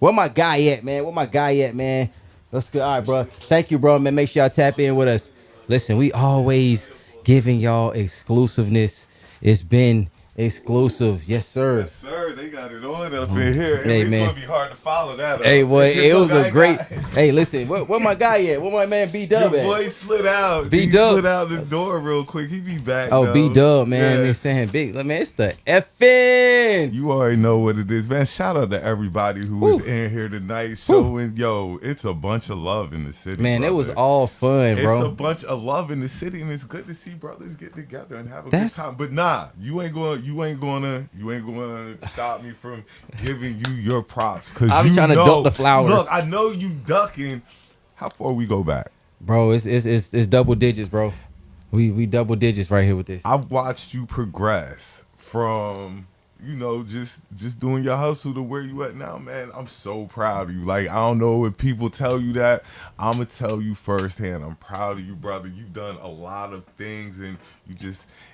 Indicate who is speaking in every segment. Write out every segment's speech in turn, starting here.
Speaker 1: Where my guy at, man? Where my guy at, man? Let's go. All right, bro. Thank you, bro, man. Make sure y'all tap in with us. Listen, we always giving y'all exclusiveness. It's been exclusive. Yes, sir.
Speaker 2: Yes, sir. They got it on up in here.
Speaker 1: Hey,
Speaker 2: It's
Speaker 1: man.
Speaker 2: gonna be hard to follow that.
Speaker 1: Hey, boy, it was a great.
Speaker 2: Guy.
Speaker 1: Hey, listen, where my guy at? Where my man B.D.U.B
Speaker 2: Your
Speaker 1: at?
Speaker 2: boy slid out.
Speaker 1: B.D.U.B.
Speaker 2: He slid out the door real quick. He be back.
Speaker 1: Oh,
Speaker 2: though.
Speaker 1: B.D.U.B, man.
Speaker 2: Yeah.
Speaker 1: They're saying big. Man, it's the FN.
Speaker 2: You already know what it is, man. Shout out to everybody who was in here tonight showing, yo, it's a bunch of love in the city.
Speaker 1: Man,
Speaker 2: brother.
Speaker 1: it was all fun, bro.
Speaker 2: It's a bunch of love in the city, and it's good to see brothers get together and have a good time. But nah, you ain't gonna stop me from giving you your props. Cause
Speaker 1: I'm trying to duck the flowers.
Speaker 2: Look, I know you ducking. How far we go back?
Speaker 1: Bro, it's double digits, bro. We double digits right here with this.
Speaker 2: I watched you progress from, just doing your hustle to where you at now, man. I'm so proud of you. Like, I don't know if people tell you that. I'm going to tell you firsthand. I'm proud of you, brother. You've done a lot of things, and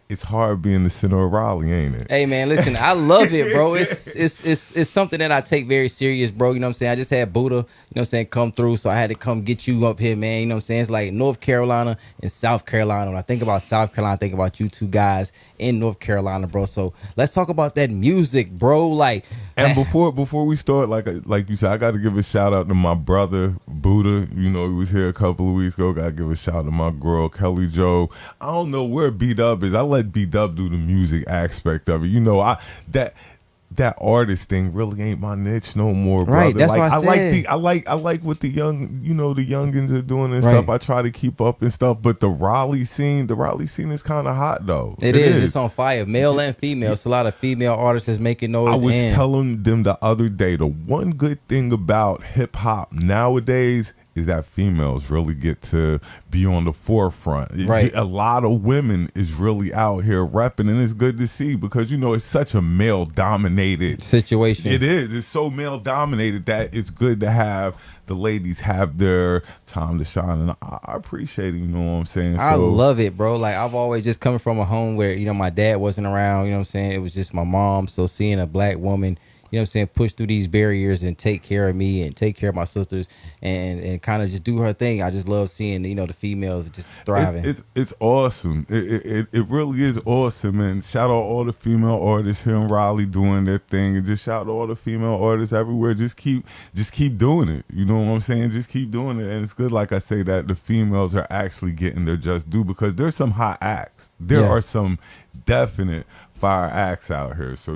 Speaker 2: it's hard being the center of Raleigh, ain't it?
Speaker 1: Hey, man, listen, I love it, bro. It's something that I take very serious, bro. You know what I'm saying? I just had Budha, you know what I'm saying, come through, so I had to come get you up here, man. You know what I'm saying? It's like North Carolina and South Carolina. When I think about South Carolina, I think about you two guys in North Carolina, bro. So let's talk about that music, bro. Like,
Speaker 2: and before we start, like you said, I got to give a shout out to my brother Budha. You know, he was here a couple of weeks ago. Got to give a shout out to my girl Kelli Jo. I don't know where B.D.U.B is. I let B.D.U.B do the music aspect of it. You know, that artist thing really ain't my niche no more, brother.
Speaker 1: Right, that's
Speaker 2: like,
Speaker 1: what I said.
Speaker 2: I like what the young, the youngins are doing and stuff. I try to keep up and stuff, but the Raleigh scene is kind of hot though.
Speaker 1: It is. It's on fire, male and female. It's a lot of female artists that's making noise.
Speaker 2: I was telling them the other day, the one good thing about hip hop nowadays is that females really get to be on the forefront.
Speaker 1: Right.
Speaker 2: A lot of women is really out here repping, and it's good to see because, it's such a male-dominated
Speaker 1: situation.
Speaker 2: It is. It's so male-dominated that it's good to have the ladies have their time to shine, and I appreciate it, you know what I'm saying?
Speaker 1: I love it, bro. Like, I've always just coming from a home where, my dad wasn't around, you know what I'm saying? It was just my mom, so seeing a black woman, you know what I'm saying, push through these barriers and take care of me and take care of my sisters and kind of just do her thing. I just love seeing, the females just thriving.
Speaker 2: It's awesome. It really is awesome. And shout out all the female artists here in Raleigh doing their thing, and just shout out all the female artists everywhere. Just keep doing it. You know what I'm saying? Just keep doing it. And it's good, like I say, that the females are actually getting their just due because there's some hot acts. There are some definite fire acts out here. So,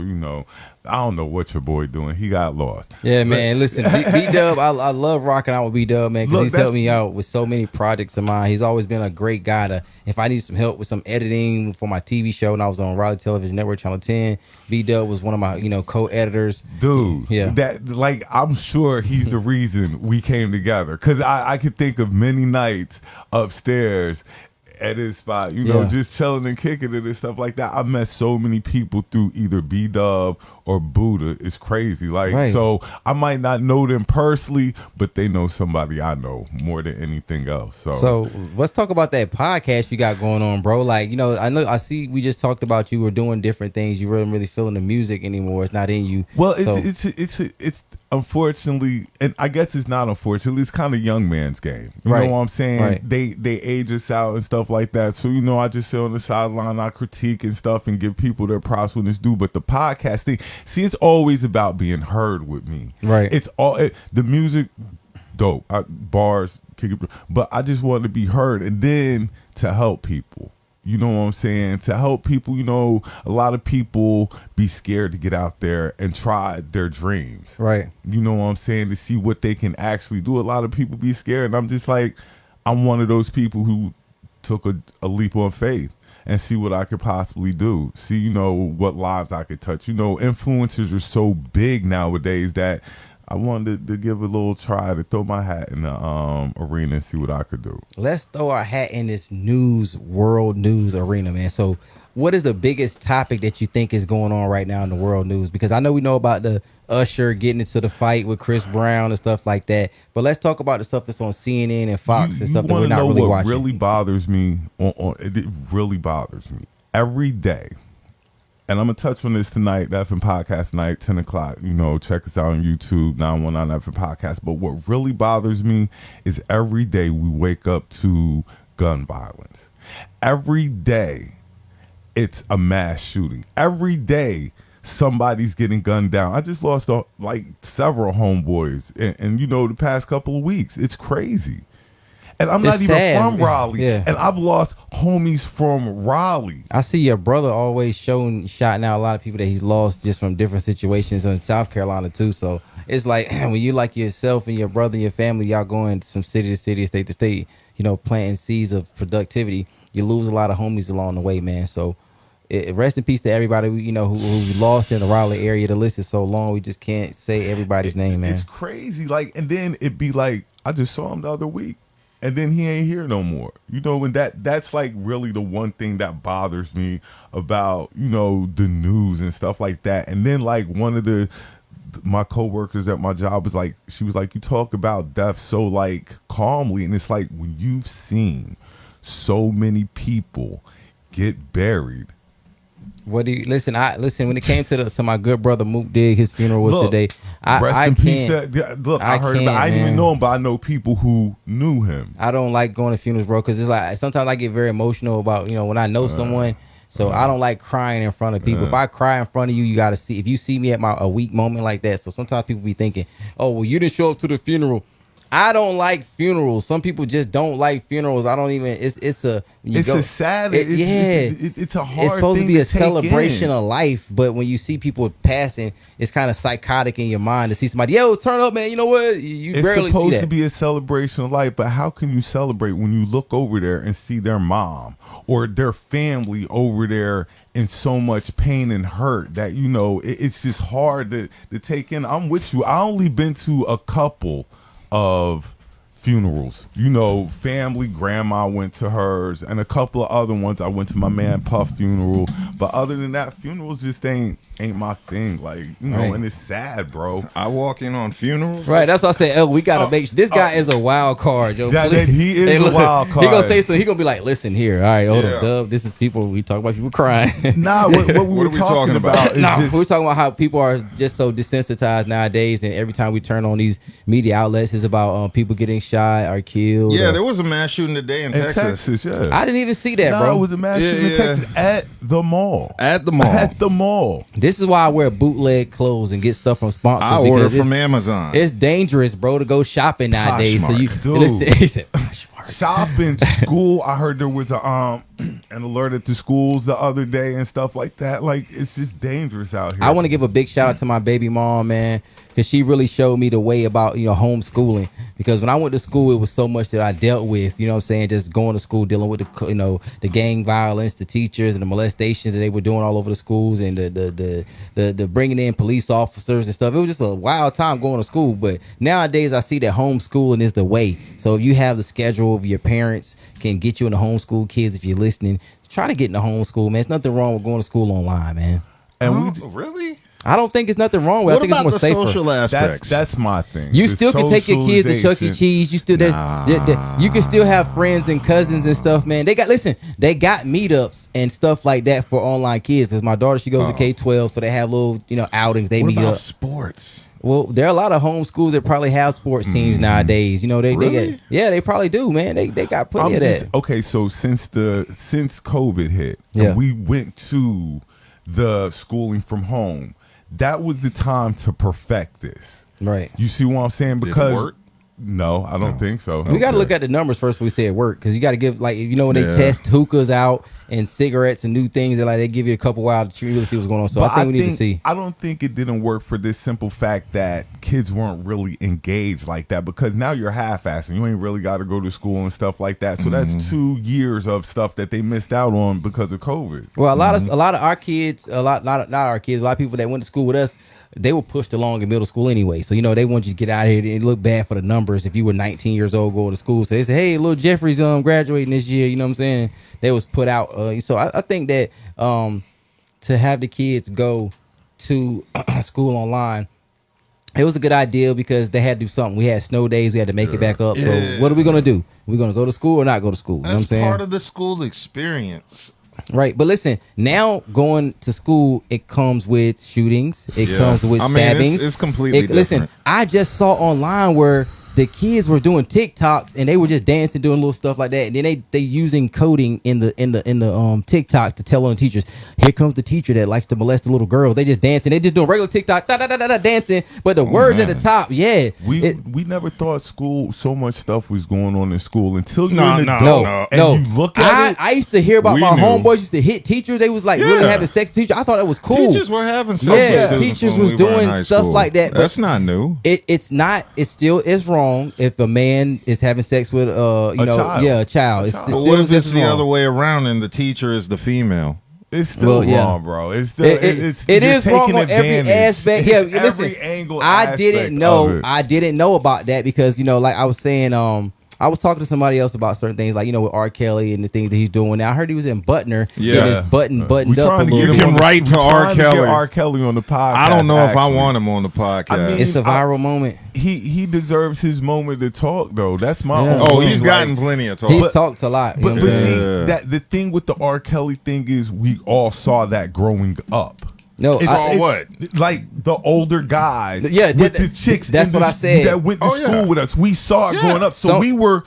Speaker 2: I don't know what your boy doing. He got lost.
Speaker 1: Yeah, man. Listen, B.D.U.B, I love rocking out with B.D.U.B, man, because he's helped me out with so many projects of mine. He's always been a great guy to, if I need some help with some editing for my TV show, and I was on Raleigh Television Network, Channel 10, B.D.U.B was one of my, co-editors.
Speaker 2: Dude,
Speaker 1: yeah.
Speaker 2: I'm sure he's the reason we came together, because I could think of many nights upstairs at his spot, just chilling and kicking it and stuff like that. I met so many people through either B.D.U.B or Budha. It's crazy. So I might not know them personally, but they know somebody I know more than anything else. So
Speaker 1: let's talk about that podcast you got going on, bro. I see we just talked about you were doing different things. You weren't really feeling the music anymore. It's not in you.
Speaker 2: Well, it's unfortunately, and I guess it's not unfortunately, it's kind of young man's game. You know what I'm saying?
Speaker 1: Right.
Speaker 2: They age us out and stuff like that. So, I just sit on the sideline, I critique and stuff and give people their props when it's due. But the podcast thing, see, it's always about being heard with me.
Speaker 1: Right.
Speaker 2: It's the music, dope, bars, kick it, but I just want to be heard and then to help people. You know what I'm saying? To help people, a lot of people be scared to get out there and try their dreams.
Speaker 1: Right.
Speaker 2: You know what I'm saying? To see what they can actually do. A lot of people be scared. And I'm just like, I'm one of those people who took a leap on faith and see what I could possibly do. See, what lives I could touch. Influencers are so big nowadays that I wanted to give a little try to throw my hat in the arena and see what I could do.
Speaker 1: Let's throw our hat in this world news arena, man. So what is the biggest topic that you think is going on right now in the world news? Because I know we know about the Usher getting into the fight with Chris Brown and stuff like that. But let's talk about the stuff that's on CNN and Fox and stuff that we're not really watching.
Speaker 2: Really bothers me? It really bothers me. Every day, and I'm gonna touch on this tonight, the FM podcast tonight, 10 o'clock. Check us out on YouTube, 919 FM podcast. But what really bothers me is every day we wake up to gun violence. Every day it's a mass shooting. Every day somebody's getting gunned down. I just lost several homeboys and the past couple of weeks. It's crazy. And I'm not even from Raleigh. Yeah. And I've lost homies from Raleigh.
Speaker 1: I see your brother always shouting out a lot of people that he's lost just from different situations in South Carolina too. So it's like when you like yourself and your brother and your family, y'all going from city to city, state to state, planting seeds of productivity, you lose a lot of homies along the way, man. So rest in peace to everybody who lost in the Raleigh area. The list is so long, we just can't say everybody's name, man.
Speaker 2: It's crazy. And then it'd be like, I just saw him the other week. And then he ain't here no more. And that's like really the one thing that bothers me about, the news and stuff like that. And then like one of my coworkers at my job was like, she was like, you talk about death so like calmly. And it's like when you've seen so many people get buried.
Speaker 1: What do you listen? When it came to my good brother Mook Dig, his funeral was today.
Speaker 2: Rest in peace. I heard about. I didn't even know him, but I know people who knew him.
Speaker 1: I don't like going to funerals, bro, because it's like sometimes I get very emotional about when I know someone. So I don't like crying in front of people. If I cry in front of you, you got to see. If you see me at a weak moment like that, so sometimes people be thinking, "Oh, well, you didn't show up to the funeral." I don't like funerals. Some people just don't like funerals. I don't even. It's a
Speaker 2: sad. It's a hard.
Speaker 1: It's supposed
Speaker 2: thing
Speaker 1: to be a
Speaker 2: take
Speaker 1: celebration
Speaker 2: in.
Speaker 1: of life, but when you see people passing, it's kind of psychotic in your mind to see somebody. Yo, turn up, man. You know what? You
Speaker 2: it's
Speaker 1: barely see that. It's
Speaker 2: supposed to be a celebration of life, but how can you celebrate when you look over there and see their mom or their family over there in so much pain and hurt that it's just hard to take in. I'm with you. I only been to a couple of funerals, family. Grandma went to hers, and a couple of other ones. I went to my man Puff funeral, but other than that, funerals just ain't my thing. Right. And it's sad, bro.
Speaker 3: I walk in on funerals.
Speaker 1: Right, that's what I said. We gotta make sure. This guy is a wild card, Joe.
Speaker 2: He is a wild card.
Speaker 1: He gonna say so. He gonna be like, listen here. All right, hold up, Dub. This is people. We talk about people crying.
Speaker 2: Nah, what we were talking about?
Speaker 1: We're talking about how people are just so desensitized nowadays, and every time we turn on these media outlets, it's about people getting shot or killed.
Speaker 3: Yeah, there was a mass shooting today in Texas.
Speaker 2: Yeah,
Speaker 1: I didn't even see that, bro.
Speaker 2: It was a mass shooting in Texas at the mall.
Speaker 3: At the mall.
Speaker 1: This is why I wear bootleg clothes and get stuff from sponsors.
Speaker 3: I order from Amazon.
Speaker 1: It's dangerous, bro, to go shopping nowadays. So
Speaker 2: he said, shopping, school. I heard there was an alert at the schools the other day and stuff like that. Like, it's just dangerous out here.
Speaker 1: I want to give a big shout out to my baby mom, man, because she really showed me the way about homeschooling. Because when I went to school, it was so much that I dealt with. Just going to school, dealing with the gang violence, the teachers, and the molestations that they were doing all over the schools, and the bringing in police officers and stuff. It was just a wild time going to school. But nowadays, I see that homeschooling is the way. So if you have the schedule of your parents can get you into homeschool kids, if you're listening, try to get into homeschool, man. There's nothing wrong with going to school online, man.
Speaker 2: And
Speaker 3: really?
Speaker 1: I I don't think it's nothing wrong with it. I think it's more safer.
Speaker 3: Social aspects?
Speaker 2: That's my thing.
Speaker 1: You still can take your kids to Chuck E. Cheese. You still you can still have friends and cousins and stuff, man. They got meetups and stuff like that for online kids. Because my daughter, she goes to K-12, so they have little outings. They meet up.
Speaker 3: Sports?
Speaker 1: Well, there are a lot of homeschools that probably have sports teams nowadays. They probably do, man. They got plenty of that.
Speaker 2: Okay, so since COVID hit, and we went to the schooling from home, that was the time to perfect this.
Speaker 1: Right.
Speaker 2: You see what I'm saying? Because
Speaker 3: did it work?
Speaker 2: No, I don't think so.
Speaker 1: We got to look at the numbers first before we say it worked, because you got to give, like, when they test hookahs out and cigarettes and new things, they give you a couple hours to really see what's going on. So I think we need to see.
Speaker 2: I don't think it didn't work for this simple fact that kids weren't really engaged like that, because now you're half-assing. You ain't really got to go to school and stuff like that. So that's 2 years of stuff that they missed out on because of COVID.
Speaker 1: Well, a lot of our kids, not our kids, a lot of people that went to school with us, they were pushed along in middle school anyway. So, they want you to get out of here and look bad for the numbers if you were 19 years old going to school. So they say, hey, little Jeffrey's graduating this year. You know what I'm saying? They was put out. So I think that to have the kids go to school online, it was a good idea because they had to do something. We had snow days. We had to make it back up. So what are we going to do? We're going to go to school or not go to school? You know what I'm saying?
Speaker 3: Part of the school experience.
Speaker 1: Right, but listen, now going to school, it comes with shootings. It comes with stabbings.
Speaker 3: It's completely different.
Speaker 1: Listen, I just saw online where the kids were doing TikToks and they were just dancing, doing little stuff like that. And then they using coding in the TikTok to tell on the teachers, here comes the teacher that likes to molest the little girls. They just dancing. They just doing regular TikTok, da da da da da dancing. But the words at the top,
Speaker 2: we never thought so much stuff was going on in school until you're
Speaker 3: No,
Speaker 2: an
Speaker 3: no,
Speaker 2: adult
Speaker 3: no.
Speaker 2: and you look at it.
Speaker 1: I used to hear about
Speaker 2: We
Speaker 1: my
Speaker 2: knew.
Speaker 1: homeboys used to hit teachers. They was like really having sex with teachers. I thought that was cool.
Speaker 3: Teachers were having sex
Speaker 1: Yeah,
Speaker 3: with students
Speaker 1: teachers
Speaker 3: when
Speaker 1: was
Speaker 3: we were in
Speaker 1: doing
Speaker 3: high
Speaker 1: stuff
Speaker 3: school.
Speaker 1: like that, but-
Speaker 3: That's not new.
Speaker 1: It's not. It still is wrong if a man is having sex with
Speaker 2: child.
Speaker 1: a child. It's
Speaker 3: But
Speaker 1: still
Speaker 3: what if
Speaker 1: just
Speaker 3: it's the
Speaker 1: wrong.
Speaker 3: other way around and the teacher is the female?
Speaker 2: It's still
Speaker 1: Well, yeah.
Speaker 2: wrong, bro. It's still,
Speaker 1: It
Speaker 2: you're
Speaker 1: is wrong
Speaker 2: taking
Speaker 1: on every
Speaker 2: advantage.
Speaker 1: aspect. Yeah,
Speaker 2: It's
Speaker 1: listen,
Speaker 2: every angle.
Speaker 1: I didn't know.
Speaker 2: of it.
Speaker 1: I didn't know about that because like I was saying, I was talking to somebody else about certain things, like with R. Kelly and the things that he's doing now. I heard he was in Butner,
Speaker 3: Yeah.
Speaker 1: his buttoned
Speaker 2: We
Speaker 1: up a
Speaker 2: trying to
Speaker 1: little
Speaker 2: get
Speaker 1: bit.
Speaker 3: him
Speaker 2: on the-
Speaker 3: right to
Speaker 2: we
Speaker 3: R.
Speaker 2: trying to get
Speaker 3: Kelly.
Speaker 2: R. Kelly on the podcast.
Speaker 3: I don't know if I
Speaker 2: actually.
Speaker 3: want him on the podcast.
Speaker 2: I mean,
Speaker 1: It's a viral moment.
Speaker 2: He deserves his moment to talk though. That's my
Speaker 1: Yeah.
Speaker 2: own
Speaker 3: oh,
Speaker 2: thing.
Speaker 3: he's gotten
Speaker 2: Like,
Speaker 3: plenty of talk.
Speaker 1: He's talked a lot. You
Speaker 2: But,
Speaker 1: know
Speaker 2: but
Speaker 1: what I'm saying?
Speaker 2: see
Speaker 3: Yeah.
Speaker 2: that the thing with the R. Kelly thing is we all saw that growing up.
Speaker 1: No,
Speaker 3: Saw what?
Speaker 2: Like the older guys,
Speaker 1: Yeah,
Speaker 2: with
Speaker 1: that-
Speaker 2: the chicks.
Speaker 1: that's
Speaker 2: in
Speaker 1: what
Speaker 2: the-
Speaker 1: I said.
Speaker 2: That went to
Speaker 3: Oh,
Speaker 2: school
Speaker 3: yeah.
Speaker 2: with us. We saw it
Speaker 3: Yeah.
Speaker 2: growing up, so
Speaker 1: Some-
Speaker 2: we were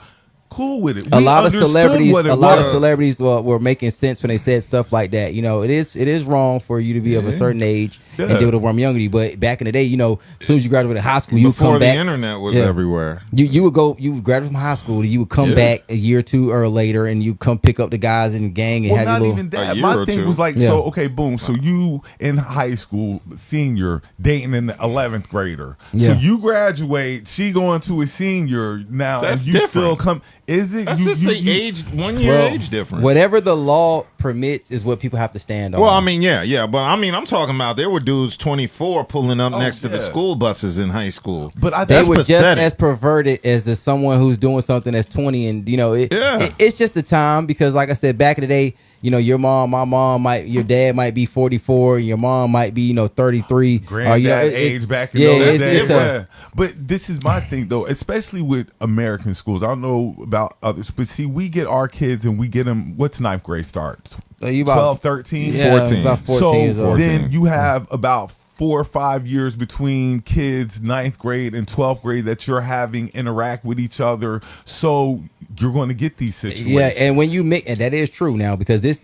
Speaker 2: cool with it.
Speaker 1: a
Speaker 2: We
Speaker 1: lot of
Speaker 2: understood
Speaker 1: celebrities,
Speaker 2: what it
Speaker 1: a lot
Speaker 2: was.
Speaker 1: of celebrities were making sense when they said stuff like that. It is wrong for you to be of a certain age and
Speaker 2: Yeah.
Speaker 1: do it when younger. But back in the day, as soon as you graduated high school, you would
Speaker 3: Before
Speaker 1: come
Speaker 3: the
Speaker 1: back.
Speaker 3: internet was
Speaker 1: Yeah.
Speaker 3: everywhere.
Speaker 1: You would graduate from high school. You would come
Speaker 3: Yeah.
Speaker 1: back a year or two or later, and you come pick up the guys in the gang and
Speaker 2: Well,
Speaker 1: have
Speaker 2: not
Speaker 1: your little.
Speaker 2: even that.
Speaker 3: A year
Speaker 2: My
Speaker 3: or
Speaker 2: thing
Speaker 3: two.
Speaker 2: was like,
Speaker 1: Yeah.
Speaker 2: so okay, boom. So you in high school, senior, dating an 11th grader.
Speaker 1: Yeah.
Speaker 2: So you graduate, she going to a senior now,
Speaker 3: That's
Speaker 2: and you
Speaker 3: different.
Speaker 2: still come. Is it
Speaker 3: That's
Speaker 2: you?
Speaker 3: just
Speaker 2: you,
Speaker 3: the
Speaker 2: you-
Speaker 3: age, 1 year
Speaker 1: Well,
Speaker 3: age difference.
Speaker 1: whatever the law permits is what people have to stand on.
Speaker 3: Well, I mean, yeah, but I mean, I'm talking about there were dudes 24 pulling up
Speaker 2: Oh,
Speaker 3: next to the
Speaker 2: yeah.
Speaker 3: school buses in high school.
Speaker 2: But I
Speaker 1: they
Speaker 2: think
Speaker 1: were just
Speaker 3: pathetic.
Speaker 1: as perverted as the someone who's doing something that's 20, and it's just the time because, like I said, back in the day, your your dad might be 44, and your mom might be 33.
Speaker 2: granddad age back in those days. But this is my thing though, especially with American schools. I don't know about others, but see, we get our kids and we get them. What's ninth grade start?
Speaker 1: So you about
Speaker 2: 12, 13?
Speaker 1: Yeah,
Speaker 3: 14.
Speaker 1: about 14
Speaker 2: So
Speaker 1: years old.
Speaker 2: then you have about 4 or 5 years between kids 9th grade and 12th grade that you're having interact with each other. So you're going to get these situations.
Speaker 1: Yeah, and when you mix, and that is true now because this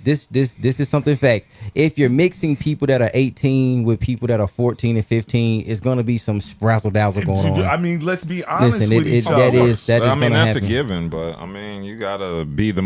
Speaker 1: is something facts. If you're mixing people that are 18 with people that are 14 and 15, it's going to be some razzle dazzle going on.
Speaker 2: I mean, let's be honest
Speaker 1: Listen,
Speaker 2: with each other.
Speaker 1: that is
Speaker 3: I
Speaker 1: going
Speaker 3: mean,
Speaker 1: to
Speaker 3: that's
Speaker 1: happen.
Speaker 3: a given, but I mean, you gotta be the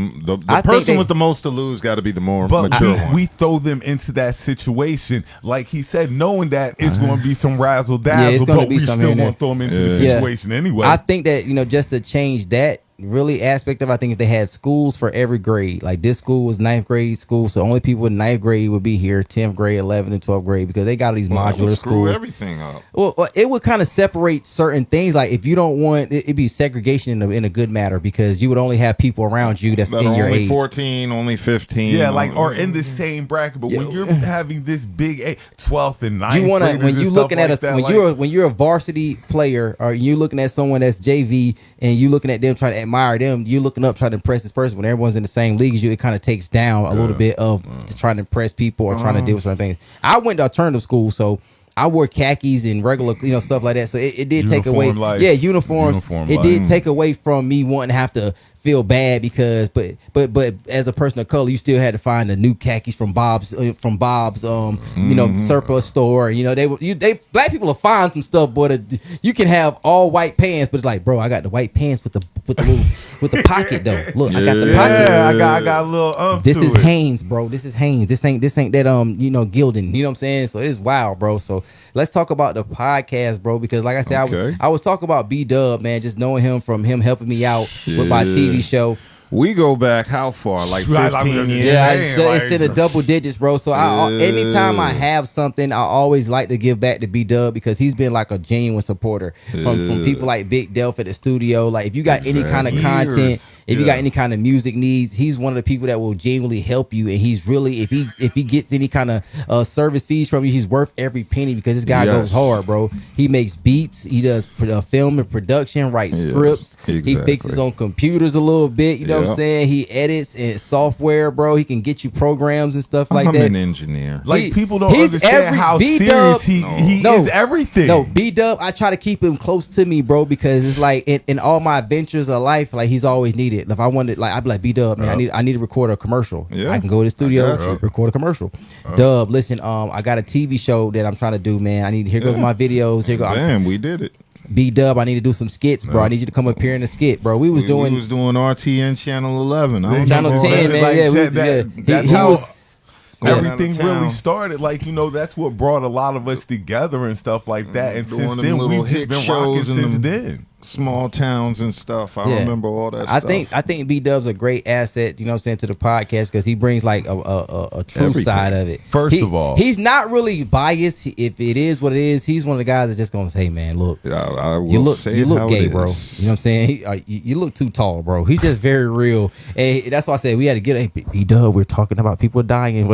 Speaker 1: I think
Speaker 3: person
Speaker 1: they-
Speaker 3: with the most to lose. Got to be the more
Speaker 2: But
Speaker 3: mature one.
Speaker 2: we throw them into that situation, like he said, knowing that it's going to be some razzle
Speaker 1: Yeah, it's
Speaker 2: dazzle,
Speaker 1: gonna
Speaker 2: but
Speaker 1: be
Speaker 2: we
Speaker 1: some
Speaker 2: still
Speaker 1: in there.
Speaker 2: want to throw them into the
Speaker 1: Yeah.
Speaker 2: situation anyway.
Speaker 1: I think that just to change that really aspect of, I think if they had schools for every grade, like this school was 9th grade school, so only people in 9th grade would be here, 10th grade, 11th, and 12th grade because they got these
Speaker 3: Well, that would
Speaker 1: modular
Speaker 3: screw
Speaker 1: schools.
Speaker 3: everything up.
Speaker 1: Well, it would kind of separate certain things. Like if you don't want it'd be segregation in a good matter because you would only have people around you that's
Speaker 3: That
Speaker 1: in
Speaker 3: are
Speaker 1: your
Speaker 3: only
Speaker 1: age.
Speaker 3: 14, only 15.
Speaker 2: yeah, like or in the same bracket, but when you're having this big 12th and 9th
Speaker 1: You want to
Speaker 2: graders
Speaker 1: when
Speaker 2: and
Speaker 1: you
Speaker 2: stuff
Speaker 1: looking
Speaker 2: like
Speaker 1: at
Speaker 2: that,
Speaker 1: when you're a varsity player or you looking at someone that's JV and you looking at them trying to admire them, you looking up trying to impress this person. When everyone's in the same league as you, it kind of takes down a little bit of to trying to impress people or trying to deal with certain things. I went to alternative school, so I wore khakis and regular, stuff like that. So it did take away,
Speaker 2: Uniform life.
Speaker 1: uniforms.
Speaker 2: Uniform
Speaker 1: It did
Speaker 2: life.
Speaker 1: take away from me wanting to have to feel bad because, but as a person of color, you still had to find the new khakis from Bob's, surplus store. They black people will find some stuff, but you can have all white pants, but it's like, bro, I got the white pants with the pocket though. Look, I got the pocket.
Speaker 2: Yeah, I got a little
Speaker 1: This
Speaker 2: to
Speaker 1: is
Speaker 2: it.
Speaker 1: Hanes, bro. This is Hanes. This ain't that gilding. You know what I'm saying? So it's wild, bro. So let's talk about the podcast, bro. Because like I said,
Speaker 3: Okay.
Speaker 1: I was talking about B.D.U.B, man. Just knowing him from him helping me out with my TV show.
Speaker 3: We go back how far? Like
Speaker 2: Right,
Speaker 3: 15 years?
Speaker 1: Yeah,
Speaker 2: Yeah,
Speaker 1: it's in the double digits, bro. So anytime I have something, I always like to give back to B.D.U.B because he's been like a genuine supporter from people like Big Delph at the studio. Like if you got any kind of content,
Speaker 2: Years.
Speaker 1: if you got any kind of music needs, he's one of the people that will genuinely help you. And he's really, if he gets any kind of service fees from you, he's worth every penny because this guy goes hard, bro. He makes beats, he does film and production, writes scripts, he
Speaker 3: exactly.
Speaker 1: fixes on computers a little bit. You know what what I'm saying? He edits and software, bro. He can get you programs and stuff like
Speaker 3: I'm
Speaker 1: that.
Speaker 3: an engineer.
Speaker 2: Like, people don't understand how serious he is everything.
Speaker 1: No, B.D.U.B, I try to keep him close to me, bro, because it's like in all my adventures of life, like he's always needed. If I wanted, like, I'd be like, B.D.U.B, man, I need to record a commercial.
Speaker 3: Yeah.
Speaker 1: I can go to the studio, record a commercial. Dub, listen, I got a TV show that I'm trying to do, man. Here goes my videos. Here go.
Speaker 3: Damn, we did it.
Speaker 1: B.D.U.B, I need to do some skits, bro. I need you to come up here in the skit, bro. We was doing
Speaker 3: RTN Channel 11.
Speaker 1: Channel 10, man.
Speaker 2: That's
Speaker 1: he
Speaker 2: how
Speaker 1: was.
Speaker 2: everything really started. Like, you know, that's what brought a lot of us together and stuff like that. And since then, we've just been rocking since then.
Speaker 3: Small towns and stuff. I remember all that stuff.
Speaker 1: I think B.D.U.B's a great asset, you know what I'm saying, to the podcast, because he brings like a true side of it.
Speaker 2: First of all,
Speaker 1: he's not really biased. If it is what it is, he's one of the guys that's just gonna say, man, look, you look gay, bro. You know what I'm saying? You look too tall, bro. He's just very real, and that's why I said we had to get a B.D.U.B. We're talking about people dying. You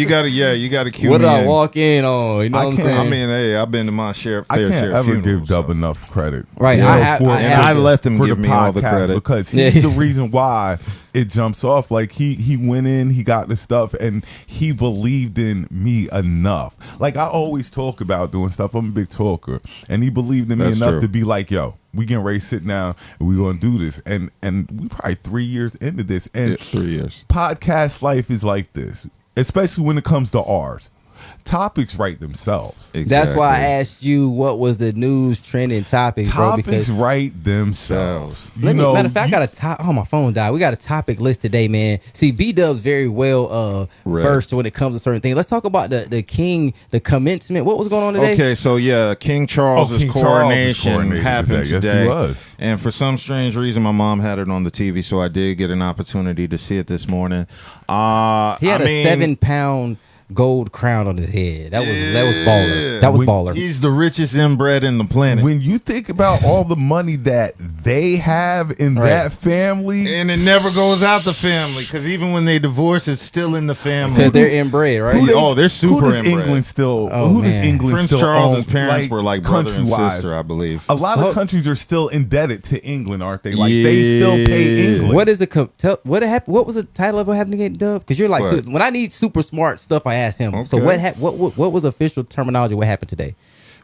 Speaker 1: gotta cue
Speaker 3: what
Speaker 1: did I walk in on? You know what I'm saying?
Speaker 3: I mean, hey, I've been to my share.
Speaker 2: I can't ever give Dub enough credit.
Speaker 1: Right,
Speaker 3: I let them give me all the credit
Speaker 2: because he's the reason why it jumps off. Like, he went in, he got the stuff, and he believed in me enough. Like, I always talk about doing stuff. I'm a big talker, and he believed in me enough to be like, yo, we getting ready to sit down and we gonna do this. And we probably 3 years into this, and
Speaker 3: 3 years.
Speaker 2: Podcast life is like this, especially when it comes to ours. Topics write themselves.
Speaker 3: Exactly.
Speaker 1: That's why I asked you what was the news trending topic, bro.
Speaker 2: Topics write themselves.
Speaker 1: Matter of fact, I got my phone died. We got a topic list today, man. See, B.D.U.B's very well versed when it comes to certain things. Let's talk about the king, the commencement. What was going on today?
Speaker 3: Okay, so King Charles' coronation happened today.
Speaker 2: Yes, he was.
Speaker 3: And for some strange reason, my mom had it on the TV, so I did get an opportunity to see it this morning.
Speaker 1: He had a 7-pound gold crown on his head. That was baller. That was baller.
Speaker 3: He's the richest inbred in the planet.
Speaker 2: When you think about all the money that they have in that family,
Speaker 3: and it never goes out the family, because even when they divorce, it's still in the family.
Speaker 1: Because they're inbred, right?
Speaker 3: They're super
Speaker 2: who does
Speaker 3: inbred.
Speaker 2: England still?
Speaker 1: Who
Speaker 2: does England
Speaker 3: Prince
Speaker 2: still
Speaker 3: Charles's
Speaker 2: own,
Speaker 3: parents were like brother and
Speaker 2: country-wise?
Speaker 3: sister, I believe.
Speaker 2: A lot of countries are still indebted to England, aren't they? Like, they still pay England.
Speaker 1: What is what was the title of what happened to get Dub? Because you're like, when I need super smart stuff, I ask him. Okay. So what was the official terminology? What happened today?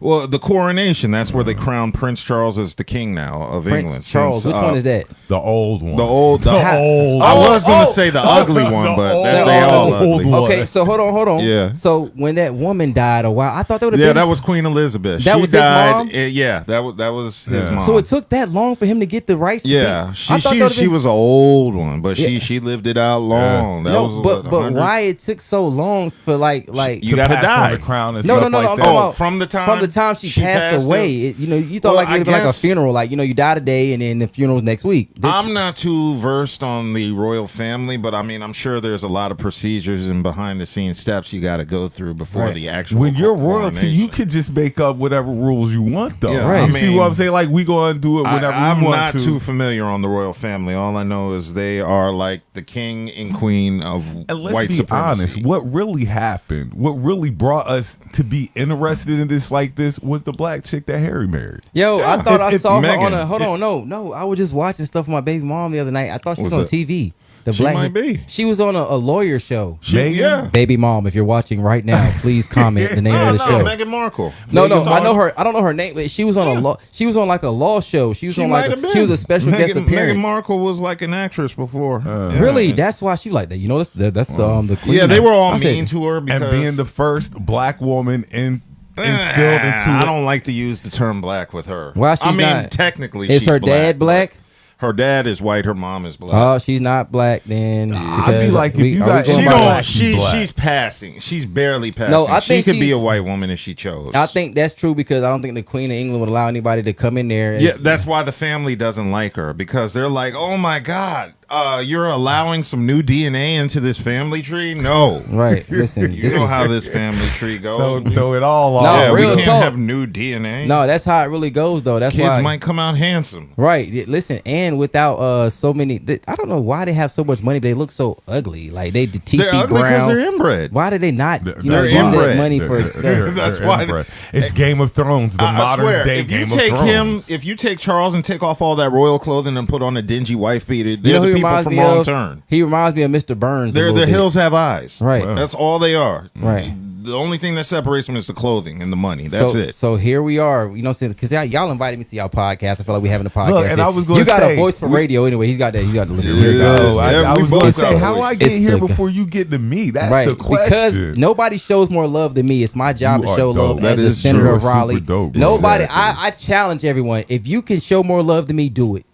Speaker 3: Well, the coronation, that's where they crown Prince Charles as the king now of England.
Speaker 1: Prince Charles, which one is that?
Speaker 2: The old one.
Speaker 3: The old.
Speaker 2: I
Speaker 3: was going to say the ugly one, but they all ugly.
Speaker 1: Okay, so hold on.
Speaker 3: Yeah.
Speaker 1: So when that woman died a while, I thought that would have been.
Speaker 3: Yeah, that was Queen Elizabeth.
Speaker 1: That was
Speaker 3: died,
Speaker 1: his mom?
Speaker 3: Yeah, that was his mom.
Speaker 1: So it took that long for him to get the rights?
Speaker 3: Yeah, she was an old one, but she lived it out long.
Speaker 1: Yeah. But why it took so long for like
Speaker 3: you got to die?
Speaker 2: The crown and
Speaker 1: no,
Speaker 2: stuff
Speaker 1: I'm
Speaker 2: like
Speaker 1: talking
Speaker 2: that.
Speaker 1: about
Speaker 3: from the time
Speaker 1: she passed away. You thought it would be like a funeral, like you die today and then the funeral's next week.
Speaker 3: I'm not too versed on the royal family, but I mean, I'm sure there's a lot of procedures and behind the scenes steps you got to go through before the actual.
Speaker 2: When you're royalty, you could just make up whatever rules you want, though.
Speaker 3: Yeah,
Speaker 2: right? You see what I'm saying? Like, we go and do it whenever we want to.
Speaker 3: I'm not too familiar on the royal family. All I know is they are like the king and queen of white supremacy.
Speaker 2: Let's be honest. What really happened? What really brought us to be interested in this like this was the black chick that Harry married.
Speaker 1: Yo, I thought I saw her on
Speaker 3: Meghan.
Speaker 1: no. I was just watching stuff with my baby mom the other night. I thought she was on TV.
Speaker 3: She might be.
Speaker 1: She was on a lawyer show.
Speaker 3: Yeah.
Speaker 1: Baby mom, if you're watching right now, please comment the name of the show.
Speaker 3: Meghan Markle.
Speaker 1: No, I know her. I don't know her name, but she was on She was on like a law show. She was on she was a special guest appearance.
Speaker 3: Meghan Markle was like an actress before.
Speaker 1: Really? That's why she like that. You know, that's the queen.
Speaker 3: Yeah, they were all mean to her because
Speaker 2: and being the first black woman instilled into.
Speaker 3: I don't like to use the term black with her.
Speaker 1: Well, she's not.
Speaker 3: Technically,
Speaker 1: is
Speaker 3: she's
Speaker 1: her dad black?
Speaker 3: Her dad is white. Her mom is black.
Speaker 1: Oh, she's not black then.
Speaker 2: I'd be like, if you got
Speaker 3: she's passing. She's barely passing.
Speaker 1: No, I think
Speaker 3: she could be a white woman if she chose.
Speaker 1: I think that's true because I don't think the Queen of England would allow anybody to come in there.
Speaker 3: Yeah, that's why the family doesn't like her, because they're like, oh my God, You're allowing some new DNA into this family tree? No.
Speaker 1: Right. Listen,
Speaker 3: You know how this family tree goes.
Speaker 2: Throw it all off.
Speaker 1: No,
Speaker 3: Yeah,
Speaker 1: real
Speaker 3: we can't
Speaker 1: talk.
Speaker 3: have new DNA.
Speaker 1: No, that's how it really goes, though. That's
Speaker 3: Kids
Speaker 1: why.
Speaker 3: might come out handsome.
Speaker 1: Right. Listen, and without so many, I don't know why they have so much money, but they look so ugly. Like the teeth
Speaker 3: They're
Speaker 1: be
Speaker 3: ugly because
Speaker 1: brown.
Speaker 3: they're inbred.
Speaker 1: Why did they not?
Speaker 3: They're
Speaker 1: use
Speaker 3: inbred.
Speaker 1: that money for stuff?
Speaker 3: That's why
Speaker 2: inbred. It's Game of Thrones, the
Speaker 3: I
Speaker 2: modern
Speaker 3: swear,
Speaker 2: day
Speaker 3: if you
Speaker 2: Game of
Speaker 3: take
Speaker 2: Thrones.
Speaker 3: if you take Charles and take off all that royal clothing and put on a dingy wife beater,
Speaker 1: You
Speaker 3: they're
Speaker 1: know who
Speaker 3: the
Speaker 1: he
Speaker 3: people
Speaker 1: reminds
Speaker 3: from
Speaker 1: me
Speaker 3: Wrong
Speaker 1: of?
Speaker 3: Turn.
Speaker 1: He reminds me of Mr. Burns.
Speaker 3: They're the hills have eyes.
Speaker 1: Right.
Speaker 2: Wow.
Speaker 3: That's all they are.
Speaker 1: Right.
Speaker 3: The only thing that separates them is the clothing and the money. That's it.
Speaker 1: So here we are. You know what I'm saying? Because y'all invited me to y'all podcast. I feel like we're having a podcast.
Speaker 2: Look, and
Speaker 1: here.
Speaker 2: I was gonna
Speaker 1: You got
Speaker 2: say,
Speaker 1: a voice for radio anyway. He's got that. He's got to listen.
Speaker 3: Yeah.
Speaker 1: Here it goes.
Speaker 2: No, I
Speaker 3: Yeah, we
Speaker 2: was
Speaker 3: both
Speaker 2: going to say,
Speaker 3: got
Speaker 2: how
Speaker 3: voice.
Speaker 2: I get
Speaker 1: It's
Speaker 2: here
Speaker 1: the-
Speaker 2: before you get to me? That's
Speaker 1: Right,
Speaker 2: the question.
Speaker 1: because nobody shows more love than me. It's my job
Speaker 2: You
Speaker 1: to
Speaker 2: are
Speaker 1: show
Speaker 2: dope.
Speaker 1: love
Speaker 2: That
Speaker 1: as the
Speaker 3: is
Speaker 1: senator
Speaker 3: true.
Speaker 1: of Raleigh.
Speaker 2: Super dope.
Speaker 1: Nobody.
Speaker 2: Exactly.
Speaker 1: I challenge everyone. If you can show more love than me, do it.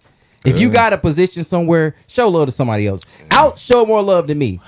Speaker 1: If you got a position somewhere, show love to somebody else. Show more love than me.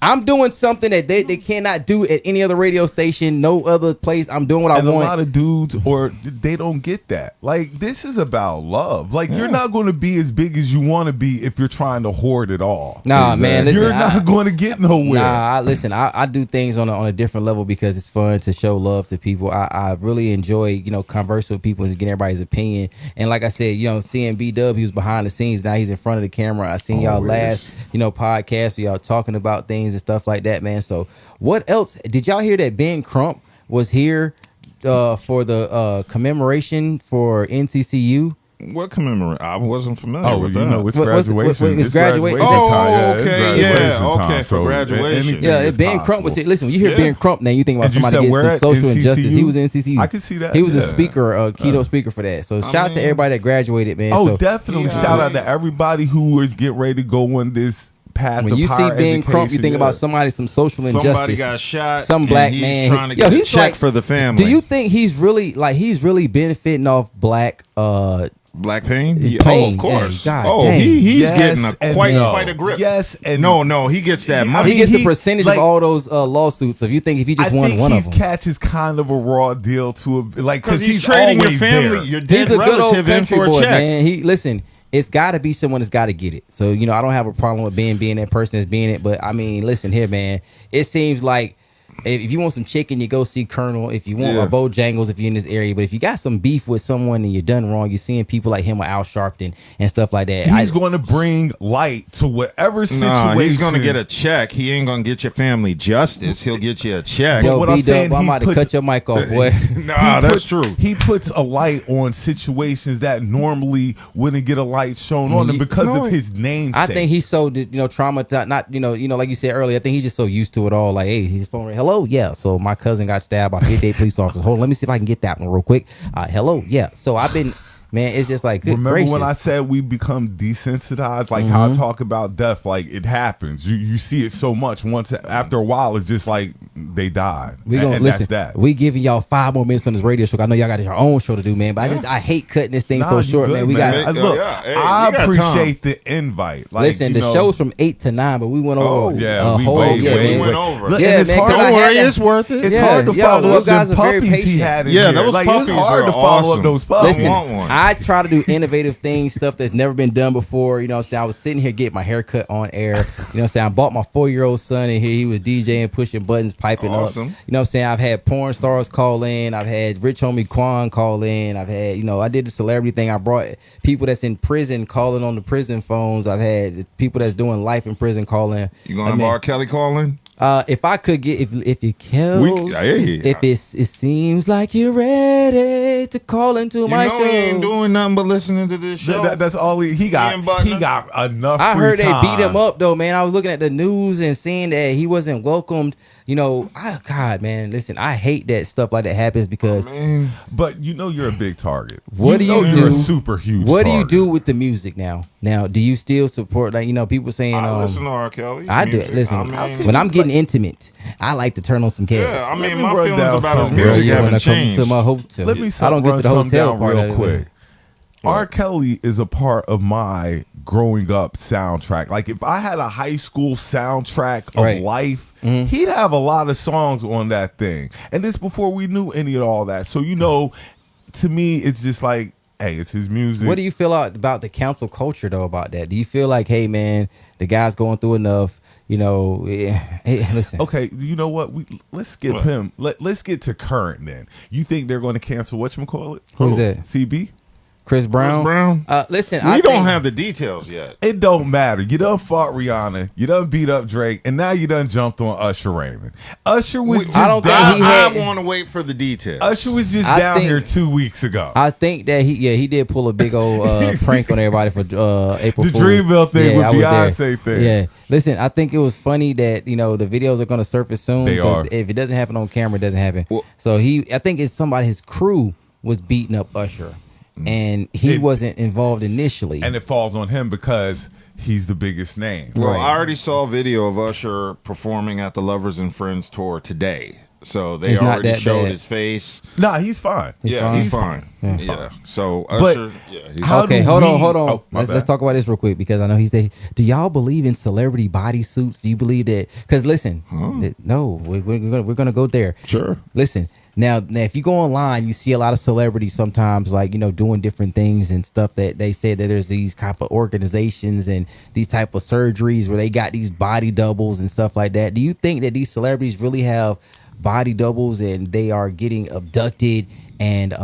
Speaker 1: I'm doing something that they cannot do at any other radio station, no other place. I'm doing what I
Speaker 2: And a
Speaker 1: want.
Speaker 2: lot of dudes, or they don't get that. Like, this is about love. Like, you're not going to be as big as you want to be if you're trying to hoard it all.
Speaker 1: Nah, man, listen,
Speaker 2: you're not going to get nowhere.
Speaker 1: I do things on a different level because it's fun to show love to people. I really enjoy, conversing with people and getting everybody's opinion. And like I said, seeing B.D.U.B, he was behind the scenes. Now he's in front of the camera. I seen y'all last, podcast where y'all talking about things and stuff like that, man. So what else? Did y'all hear that Ben Crump was here for the commemoration for NCCU?
Speaker 3: What commemorate? I wasn't familiar
Speaker 2: Oh,
Speaker 3: with
Speaker 2: you
Speaker 3: that.
Speaker 2: know, it's
Speaker 1: What's-
Speaker 2: graduation.
Speaker 1: it's graduation.
Speaker 3: Oh,
Speaker 2: time. Yeah, it's
Speaker 3: okay,
Speaker 2: graduation
Speaker 3: yeah,
Speaker 2: time.
Speaker 3: okay, for
Speaker 2: So
Speaker 3: graduation.
Speaker 2: anything
Speaker 1: Yeah,
Speaker 2: is
Speaker 1: Ben Crump was
Speaker 2: possible.
Speaker 1: here. Listen, when you hear
Speaker 3: Yeah.
Speaker 1: Ben Crump name, you think about
Speaker 2: And you
Speaker 1: somebody
Speaker 2: said
Speaker 1: getting
Speaker 2: where
Speaker 1: some
Speaker 2: at?
Speaker 1: social
Speaker 2: NCCU?
Speaker 1: injustice. He was in NCCU.
Speaker 2: I can see that,
Speaker 1: He was a
Speaker 2: yeah.
Speaker 1: speaker, keynote speaker for that. So shout out to everybody that graduated, man.
Speaker 2: Oh,
Speaker 1: So
Speaker 2: definitely.
Speaker 3: Yeah.
Speaker 2: Shout out to everybody who is getting ready to go on this path
Speaker 1: when
Speaker 2: of
Speaker 1: you see
Speaker 2: higher
Speaker 1: Ben Crump, you
Speaker 2: education,
Speaker 1: think about
Speaker 2: yeah.
Speaker 1: somebody, some social injustice.
Speaker 3: Somebody got shot.
Speaker 1: Some
Speaker 3: and
Speaker 1: black
Speaker 3: he's
Speaker 1: man.
Speaker 3: trying to
Speaker 1: Yo,
Speaker 3: get a
Speaker 1: he's
Speaker 3: check
Speaker 1: like
Speaker 3: for the family.
Speaker 1: Do you think he's really benefiting off black?
Speaker 3: Black pain?
Speaker 1: Pain,
Speaker 3: Oh, of course.
Speaker 1: yeah, God
Speaker 3: oh,
Speaker 1: dang.
Speaker 3: he's
Speaker 2: Yes
Speaker 3: getting
Speaker 2: and
Speaker 3: quite
Speaker 2: no.
Speaker 3: a grip.
Speaker 2: Yes and
Speaker 3: no, he gets that
Speaker 2: I
Speaker 3: money.
Speaker 1: He gets
Speaker 2: he-
Speaker 1: the percentage
Speaker 2: like-
Speaker 1: of all those lawsuits. So if you just
Speaker 2: I
Speaker 1: won
Speaker 2: think
Speaker 1: one
Speaker 2: he
Speaker 1: of them,
Speaker 2: catches kind of a raw deal to a, like
Speaker 3: Because
Speaker 2: because
Speaker 3: he's trading your
Speaker 2: always
Speaker 3: family,
Speaker 2: there.
Speaker 3: your dead
Speaker 1: he's a good old
Speaker 3: relative in
Speaker 1: country
Speaker 3: for a
Speaker 1: boy,
Speaker 3: check.
Speaker 1: man. Listen. It's got to be someone that's got to get it. So I don't have a problem with being that person that's being it. But I mean, listen here, man. It seems like if you want some chicken, you go see Colonel. If you want a Bojangles, if you're in this area. But if you got some beef with someone and you're done wrong, you're seeing people like him or Al Sharpton and stuff like that.
Speaker 2: He's going to bring light to whatever situation.
Speaker 3: Nah, he's going to get a check. He ain't going to get your family justice. He'll get you a check.
Speaker 1: Yo,
Speaker 2: what I'm saying,
Speaker 1: B-Dub, I'm
Speaker 2: he
Speaker 1: about to
Speaker 2: puts-
Speaker 1: cut your mic off, boy.
Speaker 3: Nah, that's true.
Speaker 2: He puts a light on situations that normally wouldn't get a light shown on them because of his name.
Speaker 1: I think he's so trauma, not like you said earlier. I think he's just so used to it all. Like, hey, his phone ring. Hello, yeah. So my cousin got stabbed by 58 police officers. Hold on, let me see if I can get that one real quick. Hello, yeah. So I've been, man. It's just like, good
Speaker 2: remember
Speaker 1: gracious.
Speaker 2: when I said we become desensitized, like how I talk about death, like it happens. You see it so much. Once after a while, it's just like they died.
Speaker 1: We gonna
Speaker 2: and
Speaker 1: listen.
Speaker 2: that's that.
Speaker 1: We giving y'all 5 more minutes on this radio show. I know y'all got your own show to do, man. But I hate cutting this thing so
Speaker 2: you
Speaker 1: short,
Speaker 2: good,
Speaker 1: man. We got.
Speaker 2: Look,
Speaker 3: Hey,
Speaker 2: I
Speaker 3: we got
Speaker 2: appreciate the invite. Like,
Speaker 1: Listen, the show's from 8 to 9, but we went over.
Speaker 2: yeah, we
Speaker 1: whole,
Speaker 2: way,
Speaker 1: yeah,
Speaker 2: way,
Speaker 1: man.
Speaker 3: went over.
Speaker 2: Look,
Speaker 1: Yeah,
Speaker 2: and it's
Speaker 1: man,
Speaker 2: hard.
Speaker 1: 'cause I
Speaker 3: Don't
Speaker 1: had
Speaker 3: worry,
Speaker 1: that-
Speaker 3: it's worth it.
Speaker 2: It's
Speaker 1: Yeah,
Speaker 2: hard to
Speaker 1: yo,
Speaker 2: follow
Speaker 1: you
Speaker 2: up
Speaker 1: guys
Speaker 2: them
Speaker 1: are very
Speaker 2: puppies he
Speaker 1: patient.
Speaker 2: had in
Speaker 3: Yeah,
Speaker 2: here.
Speaker 3: those
Speaker 2: like
Speaker 3: puppies
Speaker 2: it's hard
Speaker 3: are
Speaker 2: to follow
Speaker 3: awesome.
Speaker 2: up those puppies.
Speaker 1: Listen,
Speaker 3: want one.
Speaker 1: I try to do innovative things, stuff that's never been done before. You know what I'm saying? I was sitting here getting my hair cut on air. You know what I'm saying? I bought my 4-year-old son in here. He was DJing, pushing buttons, piping
Speaker 3: Awesome.
Speaker 1: up. You know what I'm saying? I've had porn stars call in. I've had Rich Homie Quan call in. I've had, I did the celebrity thing. I brought people that's in prison calling on the prison phones. I've had people that's doing life in prison calling.
Speaker 3: You going to have R. Kelly calling?
Speaker 1: If I could get, if you kill,
Speaker 3: hey.
Speaker 1: if it seems like you're ready to call into
Speaker 3: You
Speaker 1: my
Speaker 3: know
Speaker 1: show.
Speaker 3: he ain't doing nothing but listening to this show.
Speaker 2: That's all he got.
Speaker 3: Ian Butler.
Speaker 2: He got enough.
Speaker 1: I
Speaker 2: free
Speaker 1: heard they
Speaker 2: time.
Speaker 1: beat him up though, man. I was looking at the news and seeing that he wasn't welcomed. God, man, listen, I hate that stuff like that happens because
Speaker 2: But you're a big target.
Speaker 1: What do you
Speaker 2: You're
Speaker 1: do?
Speaker 2: a super huge.
Speaker 1: what do
Speaker 2: target.
Speaker 1: you do with the music now? Now, do you still support people saying
Speaker 3: I listen to R. Kelly.
Speaker 1: I do.
Speaker 3: music.
Speaker 1: Listen,
Speaker 3: I mean,
Speaker 1: when I'm getting intimate, I like to turn on some cash.
Speaker 3: yeah, I
Speaker 2: Let
Speaker 3: mean,
Speaker 2: me
Speaker 3: my
Speaker 2: run
Speaker 3: feelings
Speaker 2: down
Speaker 3: about his
Speaker 2: something.
Speaker 1: Girl,
Speaker 3: music
Speaker 1: you
Speaker 3: haven't
Speaker 1: wanna come
Speaker 3: changed.
Speaker 1: to my hotel?
Speaker 2: Let me
Speaker 1: I don't get
Speaker 2: run
Speaker 1: to the
Speaker 2: something
Speaker 1: hotel
Speaker 2: down
Speaker 1: part
Speaker 2: real
Speaker 1: of it.
Speaker 2: quick. R. Kelly is a part of my growing up soundtrack. Like if I had a high school soundtrack of
Speaker 1: Right.
Speaker 2: life, he'd have a lot of songs on that thing. And this before we knew any of all that. So to me, it's just like hey, it's his music.
Speaker 1: What do you feel about the cancel culture though about that? Do you feel like, hey man, the guy's going through enough? You know, hey, listen.
Speaker 2: Okay, you know what? Let's skip him. Let's get to current then. You think they're going to cancel whatchamacallit?
Speaker 1: Who's that?
Speaker 2: CB?
Speaker 1: Chris Brown. Listen,
Speaker 3: we don't have the details yet.
Speaker 2: It don't matter. You done fought Rihanna. You done beat up Drake, and now you done jumped on Usher Raymond. Usher was just
Speaker 3: I want to wait for the details.
Speaker 2: Usher was just down here 2 weeks ago.
Speaker 1: I think that he did pull a big old prank on everybody for April
Speaker 2: the
Speaker 1: Fool's.
Speaker 2: Dreamville thing with Beyonce thing.
Speaker 1: Yeah. Listen, I think it was funny that the videos are going to surface soon.
Speaker 2: They are.
Speaker 1: If it doesn't happen on camera, it doesn't happen. Well, so I think it's somebody, his crew was beating up Usher. And he wasn't involved initially.
Speaker 2: And it falls on him because he's the biggest name.
Speaker 3: Well, I already saw a video of Usher performing at the Lovers and Friends tour today. So they already showed his face.
Speaker 2: Nah, he's fine.
Speaker 3: He's fine.
Speaker 1: Yeah.
Speaker 3: So Usher,
Speaker 1: okay, hold on. Let's talk about this real quick because I know he said, do y'all believe in celebrity bodysuits? Do you believe that? Because listen, no, we're gonna go there.
Speaker 2: Sure.
Speaker 1: Listen. Now, if you go online, you see a lot of celebrities sometimes, like, doing different things and stuff that they say that there's these type of organizations and these type of surgeries where they got these body doubles and stuff like that. Do you think that these celebrities really have body doubles and they are getting abducted and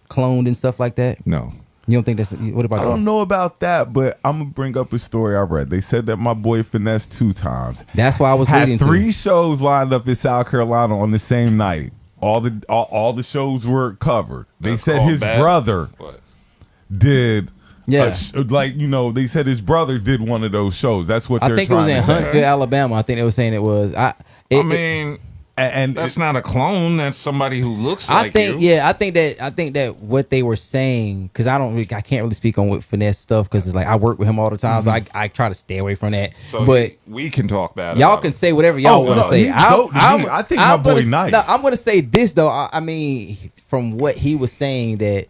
Speaker 1: cloned and stuff like that?
Speaker 3: No.
Speaker 1: You don't think that's... What about
Speaker 2: I don't know about that, but I'm going to bring up a story I read. They said that my boy finessed 2 times.
Speaker 1: That's why I was leading to.
Speaker 2: Had 3 shows lined up in South Carolina on the same night. All the shows were covered. They said his brother did. Yeah, they said his brother did one of those shows. That's what they're trying to say. I think it was in Huntsville,
Speaker 1: Alabama. I think they were saying it was.
Speaker 3: And that's not a clone. That's somebody who looks like you.
Speaker 1: Yeah, I think that what they were saying, because I can't really speak on what finesse stuff because it's like I work with him all the time, so I try to stay away from that.
Speaker 3: So
Speaker 1: but
Speaker 3: we can talk bad.
Speaker 1: Y'all can say whatever y'all want to say.
Speaker 2: I think my boy nice.
Speaker 1: No, I'm gonna say this though. I mean, from what he was saying, that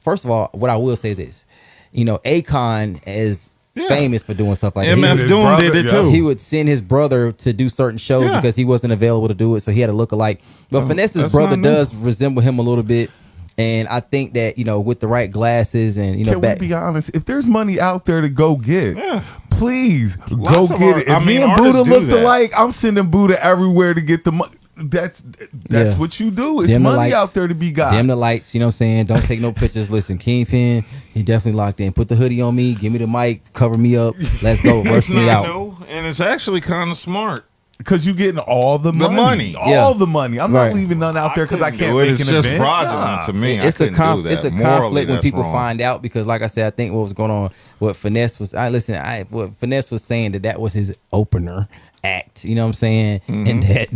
Speaker 1: first of all, what I will say is this: Akon is famous for doing stuff like that.
Speaker 3: MF Doom did it too.
Speaker 1: He would send his brother to do certain shows because he wasn't available to do it, so he had a look-alike. But Finesse's brother does resemble him a little bit, and I think that with the right glasses and
Speaker 2: Can we be honest? If there's money out there to go get, please go get it. If me and Buddha looked alike, I'm sending Buddha everywhere to get the money. That's what you do. It's money out there to be got.
Speaker 1: Dim the lights, you know what I'm saying? Don't take no pictures. Listen, Kingpen, he definitely locked in. Put the hoodie on me, give me the mic, cover me up. Let's go, rush me out.
Speaker 3: And it's actually kind of smart.
Speaker 2: Because you're getting all the money. All the money. I'm not leaving none out there because I can't make an event.
Speaker 3: It's just fraudulent to me.
Speaker 1: It's a conflict when people find out because, like I said, I think what was going on, what Finesse was saying that was his opener act. You know what I'm saying? And that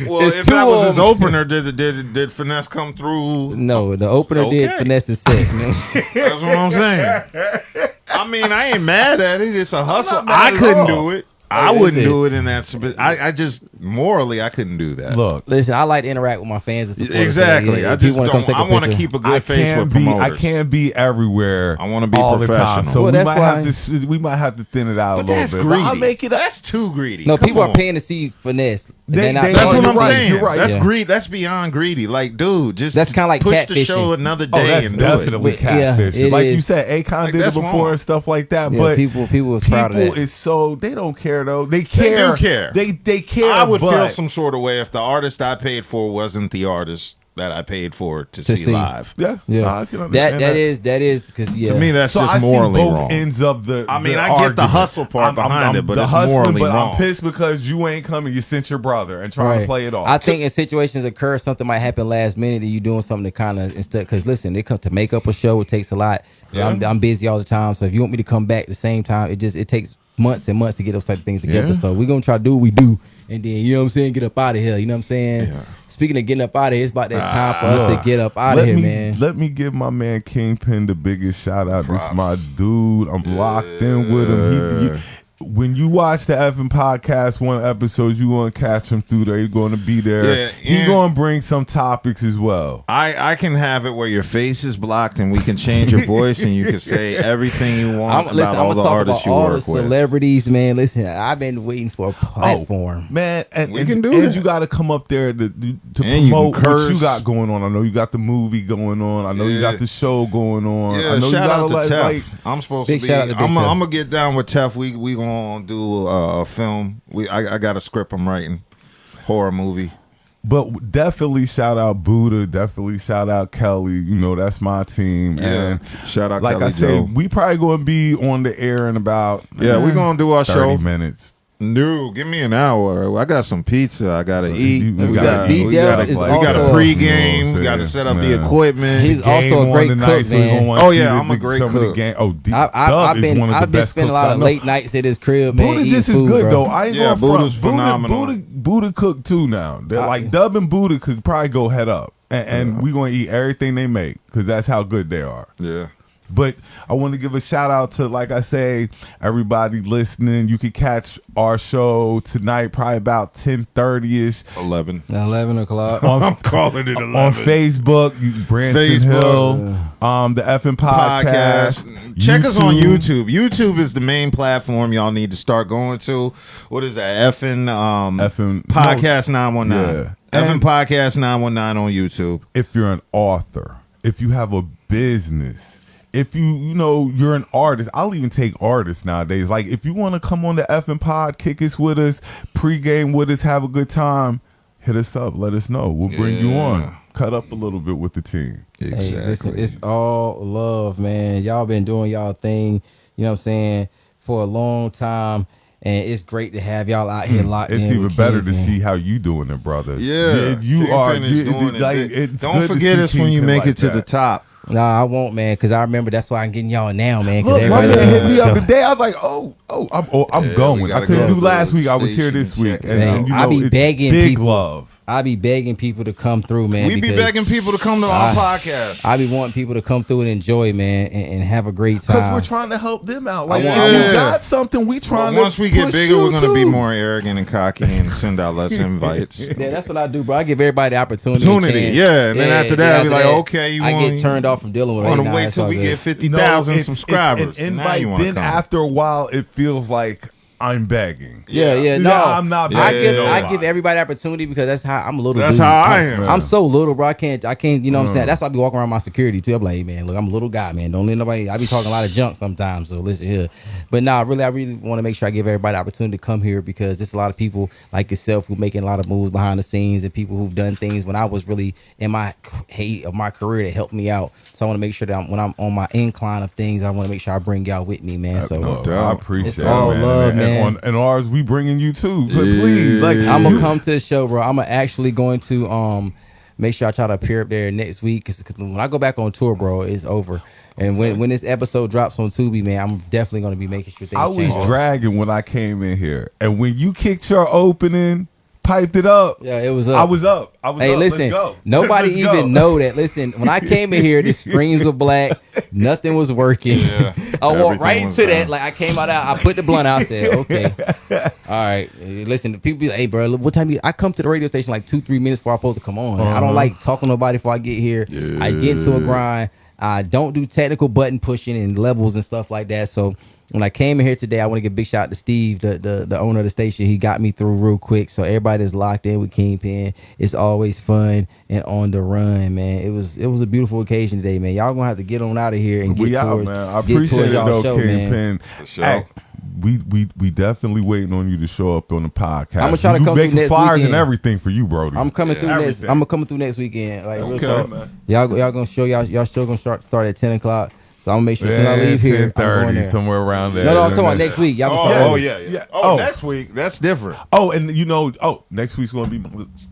Speaker 3: well, if that was his opener, did Finesse come through?
Speaker 1: No, the opener did Finesse's set. You know
Speaker 3: That's what I'm saying. I mean, I ain't mad at it. It's a hustle. I couldn't do it. I wouldn't do it in that. I just morally I couldn't do that.
Speaker 2: Look,
Speaker 1: listen, I like to interact with my fans and supporters.
Speaker 3: Exactly. I just want to keep a good face with promoters.
Speaker 2: I can't be everywhere.
Speaker 3: I want to be
Speaker 2: all
Speaker 3: professional.
Speaker 2: The time. So we might have to thin it out a little bit.
Speaker 3: Greedy. I'll make it. That's too greedy.
Speaker 1: No, people are paying to see Finesse.
Speaker 3: That's what I'm saying. You're right. That's greed. That's beyond greedy. Like, dude, just
Speaker 1: that's kind of like
Speaker 3: push
Speaker 1: catfishing.
Speaker 3: The show another day and
Speaker 2: definitely
Speaker 3: do it.
Speaker 2: Catfishing. Like you said, Akon did it before and stuff like that. But
Speaker 1: people was proud of that.
Speaker 2: Is so they don't care though. They care.
Speaker 3: They do care.
Speaker 2: They care.
Speaker 3: I would feel some sort of way if the artist I paid for wasn't the artist that I paid for to see live.
Speaker 2: Yeah. I can understand
Speaker 1: that is because
Speaker 3: to me that's just morally
Speaker 2: wrong.
Speaker 3: Both
Speaker 2: ends of the.
Speaker 3: I mean, I get the hustle part behind it, but it's morally wrong.
Speaker 2: I'm pissed because you ain't coming. You sent your brother and trying to play it off.
Speaker 1: I think in situations occur, something might happen last minute, and you doing something to kind of instead. Because listen, it comes to make up a show. It takes a lot. I'm busy all the time, so if you want me to come back at the same time, it takes months and months to get those type of things together. So we're gonna try to do what we do, and then you know what I'm saying, get up out of here. You know what I'm saying? Speaking of getting up out of here, it's about that time for us to get up out of here, man.
Speaker 2: Let me give my man Kingpen the biggest shout out. This is my dude. I'm locked in with him. when you watch the effing podcast, one episode, you gonna catch him through there. He's gonna be there.
Speaker 3: Yeah,
Speaker 2: He's gonna bring some topics as well.
Speaker 3: I can have it where your face is blocked and we can change your voice and you can say everything you want about all the artists you work with.
Speaker 1: All the celebrities, man. Listen, I've been waiting for a platform.
Speaker 2: Man, and
Speaker 3: We can do
Speaker 2: and
Speaker 3: that.
Speaker 2: you got to come up there to
Speaker 3: And you
Speaker 2: promote
Speaker 3: can
Speaker 2: what
Speaker 3: curse.
Speaker 2: you got going on. I know you got the movie going on. I know you got the show going on.
Speaker 3: Yeah,
Speaker 2: I know
Speaker 3: shout
Speaker 2: you
Speaker 3: out to
Speaker 2: got
Speaker 3: Tef. I'm supposed to
Speaker 1: Big
Speaker 3: be.
Speaker 1: shout out to Big
Speaker 3: I'm
Speaker 1: Tef.
Speaker 3: gonna get down with Tef. We gonna do a film. I got a script I'm writing, horror movie.
Speaker 2: But definitely shout out Budha. Definitely shout out Kelly. You know, that's my team.
Speaker 3: Yeah,
Speaker 2: And
Speaker 3: shout out
Speaker 2: like
Speaker 3: Kelli
Speaker 2: I
Speaker 3: Jo.
Speaker 2: said, we probably going to be on the air in about
Speaker 3: We're gonna do our
Speaker 2: 30
Speaker 3: show.
Speaker 2: minutes.
Speaker 3: No, give me an hour. I got some pizza. I gotta eat.
Speaker 2: We
Speaker 3: We
Speaker 2: got-
Speaker 3: got
Speaker 1: B.D.U.B is
Speaker 3: a
Speaker 1: also-
Speaker 3: pregame. We got to
Speaker 2: Man.
Speaker 3: set up the equipment.
Speaker 1: He's
Speaker 2: Game
Speaker 1: also a
Speaker 2: on
Speaker 1: great
Speaker 2: tonight,
Speaker 1: cook,
Speaker 2: so we
Speaker 1: man.
Speaker 2: gonna wanna
Speaker 3: Oh,
Speaker 2: see
Speaker 3: yeah, I'm a great
Speaker 2: some of the
Speaker 3: cook.
Speaker 2: game. Oh, D-Dub
Speaker 1: I've
Speaker 2: is
Speaker 1: been
Speaker 2: one of the best
Speaker 1: spending a
Speaker 2: cooks
Speaker 1: lot
Speaker 2: I
Speaker 1: of
Speaker 2: know.
Speaker 1: late nights at his crib, man.
Speaker 2: Buddha
Speaker 1: eating
Speaker 2: just is
Speaker 1: food,
Speaker 2: good
Speaker 1: bro.
Speaker 2: though. I ain't
Speaker 3: Yeah,
Speaker 2: going front.
Speaker 3: Buddha's phenomenal.
Speaker 2: Buddha cook too now. They're like Dub and Buddha could probably go head up, and we gonna eat everything they make because that's how good they are.
Speaker 3: Yeah.
Speaker 2: But I want to give a shout out to, like I say, everybody listening. You can catch our show tonight, probably about 10:30ish
Speaker 3: 11.
Speaker 1: 11 o'clock.
Speaker 3: I'm calling it 11.
Speaker 2: on Facebook. Branson
Speaker 3: Facebook.
Speaker 2: Hill, the effing podcast.
Speaker 3: Check us on YouTube. YouTube is the main platform y'all need to start going to. What is that? Effing Podcast 919.
Speaker 2: Yeah.
Speaker 3: Effing
Speaker 2: And-
Speaker 3: Podcast 919 on YouTube.
Speaker 2: If you're an author, if you have a business, if you're an artist, I'll even take artists nowadays. Like if you want to come on the effing pod, kick us with us, pregame with us, have a good time, hit us up, let us know. We'll bring you on. Cut up a little bit with the team.
Speaker 3: Exactly.
Speaker 1: Hey, listen, it's all love, man. Y'all been doing y'all thing, you know what I'm saying, for a long time. And it's great to have y'all out here locked in.
Speaker 2: It's even
Speaker 1: with
Speaker 2: better
Speaker 1: Kingpen.
Speaker 2: to see how you doing it, brother.
Speaker 3: Yeah.
Speaker 2: you
Speaker 3: Kingpen
Speaker 2: are.
Speaker 3: is doing it
Speaker 2: Like,
Speaker 3: big.
Speaker 2: it's
Speaker 3: Don't
Speaker 2: good to
Speaker 3: forget
Speaker 2: see
Speaker 3: us when you
Speaker 2: Kingpen
Speaker 3: make
Speaker 2: like
Speaker 3: it to the
Speaker 2: that.
Speaker 3: top.
Speaker 1: Nah, I won't, man, because I remember that's why I'm getting y'all now, man. Because
Speaker 2: Look, my
Speaker 1: everybody
Speaker 2: man hit me
Speaker 1: show.
Speaker 2: up today. I was like, I'm
Speaker 3: Yeah,
Speaker 2: going.
Speaker 3: we
Speaker 2: I
Speaker 3: gotta
Speaker 2: couldn't
Speaker 3: go
Speaker 2: do
Speaker 3: to
Speaker 2: last
Speaker 3: the
Speaker 2: week. I was here this
Speaker 3: station
Speaker 2: week,
Speaker 3: and check
Speaker 2: and
Speaker 3: it
Speaker 1: Man,
Speaker 3: out.
Speaker 1: I be
Speaker 2: it's
Speaker 1: begging
Speaker 2: big
Speaker 1: people.
Speaker 2: love.
Speaker 1: I be begging people to come through, man.
Speaker 3: We be
Speaker 1: because
Speaker 3: begging people to come to our podcast.
Speaker 1: I be wanting people to come through and enjoy, man, and have a great
Speaker 2: Because
Speaker 1: time.
Speaker 2: we're trying to help them out. Like,
Speaker 3: want-
Speaker 2: you
Speaker 3: Yeah.
Speaker 2: got something. We
Speaker 3: But
Speaker 2: trying to
Speaker 3: once we get
Speaker 2: push
Speaker 3: bigger,
Speaker 2: you
Speaker 3: we're going to be
Speaker 2: too.
Speaker 3: more arrogant and cocky and send out less invites.
Speaker 1: Yeah, that's what I do, bro. I give everybody the opportunity.
Speaker 3: Opportunity, yeah. And then after that, I be like, okay, you
Speaker 1: I
Speaker 3: want-
Speaker 1: get turned off from dealing with
Speaker 3: I
Speaker 1: it.
Speaker 3: want to
Speaker 1: Nah,
Speaker 3: wait
Speaker 1: it's
Speaker 3: till
Speaker 1: all
Speaker 3: we
Speaker 1: good.
Speaker 3: get 50,000
Speaker 2: it's
Speaker 3: subscribers.
Speaker 2: It's an
Speaker 3: Now
Speaker 2: invite.
Speaker 3: you wanna
Speaker 2: Then
Speaker 3: come.
Speaker 2: after a while, it feels like I'm begging.
Speaker 1: Yeah, no,
Speaker 2: I'm not
Speaker 1: I
Speaker 2: begging
Speaker 1: give
Speaker 2: nobody.
Speaker 1: I give everybody opportunity because that's how I'm a little.
Speaker 3: That's
Speaker 1: dude.
Speaker 3: how I am.
Speaker 1: I'm so little, bro. I can't. You know what I'm saying? That's why I be walking around my security too. I'm like, hey, man, look, I'm a little guy, man. Don't let nobody. I be talking a lot of junk sometimes. So listen here, but nah, really, I really want to make sure I give everybody the opportunity to come here because there's a lot of people like yourself who making a lot of moves behind the scenes and people who've done things when I was really in my hate of my career that helped me out. So I want to make sure that when I'm on my incline of things, I want to make sure I bring y'all with me, man. So.
Speaker 2: No,
Speaker 3: doubt.
Speaker 2: I appreciate
Speaker 1: It's
Speaker 2: it,
Speaker 1: all
Speaker 2: man.
Speaker 1: love, man.
Speaker 2: And ours, we bringing you too. But please, like,
Speaker 1: I'm gonna come to the show, bro. I'm actually going to make sure I try to appear up there next week because when I go back on tour, bro, it's over. And when this episode drops on Tubi, man, I'm definitely gonna be making sure things
Speaker 2: I was
Speaker 1: change.
Speaker 2: dragging when I came in here, and when you kicked your opening, piped it up.
Speaker 1: Yeah, it was up.
Speaker 2: I was up.
Speaker 1: Hey,
Speaker 2: up.
Speaker 1: listen,
Speaker 2: Let's go.
Speaker 1: nobody
Speaker 2: Let's
Speaker 1: even
Speaker 2: go.
Speaker 1: know that. Listen, when I came in here, the screens were black, nothing was working.
Speaker 3: Yeah,
Speaker 1: I walked
Speaker 3: everything
Speaker 1: right
Speaker 3: was
Speaker 1: into
Speaker 3: down.
Speaker 1: that. Like I came out, I put the blunt out there. Okay, all right. Listen, people be like, "Hey, bro, what time I come to the radio station like 2-3 minutes before I'm supposed to come on? I don't like talking to nobody before I get here. I get into a grind. I don't do technical button pushing and levels and stuff like that. So when I came in here today, I want to give a big shout out to Steve, the owner of the station. He got me through real quick. So everybody that's locked in with Kingpen, it's always fun and on the run, man. It was a beautiful occasion today, man. Y'all gonna have to get on out of here and
Speaker 2: We
Speaker 1: get
Speaker 2: out,
Speaker 1: towards,
Speaker 2: man. I
Speaker 1: get
Speaker 2: appreciate
Speaker 1: towards
Speaker 2: it
Speaker 1: y'all
Speaker 2: though,
Speaker 1: show, man.
Speaker 2: Kingpen.
Speaker 3: For sure.
Speaker 2: Hey, we definitely waiting on you to show up on the podcast.
Speaker 1: I'ma try to
Speaker 2: You
Speaker 1: come through
Speaker 2: making
Speaker 1: next
Speaker 2: flyers
Speaker 1: weekend.
Speaker 2: and everything for you, Brody.
Speaker 1: I'm coming through next.
Speaker 2: everything.
Speaker 1: I'm coming through next weekend. Like real
Speaker 2: Okay,
Speaker 1: talk.
Speaker 2: man.
Speaker 1: Y'all gonna show y'all still gonna start at 10 o'clock. So I'm gonna make sure as soon as I leave here, I'm going
Speaker 2: 10:30,
Speaker 1: there.
Speaker 2: somewhere around there.
Speaker 1: No, I'm talking about next week. Y'all can start.
Speaker 3: Oh,
Speaker 1: early.
Speaker 3: yeah.
Speaker 2: Oh.
Speaker 3: Next week, that's different.
Speaker 2: Oh, and next week's gonna be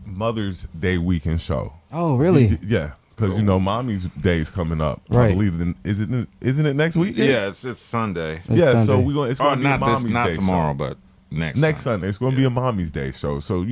Speaker 2: Mother's Day weekend show.
Speaker 1: Oh, really?
Speaker 2: Yeah, because Mommy's Day is coming up.
Speaker 1: Right.
Speaker 2: I believe isn't it next week?
Speaker 3: Yeah, it's Sunday.
Speaker 2: Yeah, so
Speaker 1: Sunday.
Speaker 2: it's gonna be a
Speaker 3: Not
Speaker 2: Mommy's
Speaker 3: not
Speaker 2: Day
Speaker 3: tomorrow,
Speaker 2: show.
Speaker 3: but next
Speaker 2: Next Sunday. It's gonna be a Mommy's Day show. So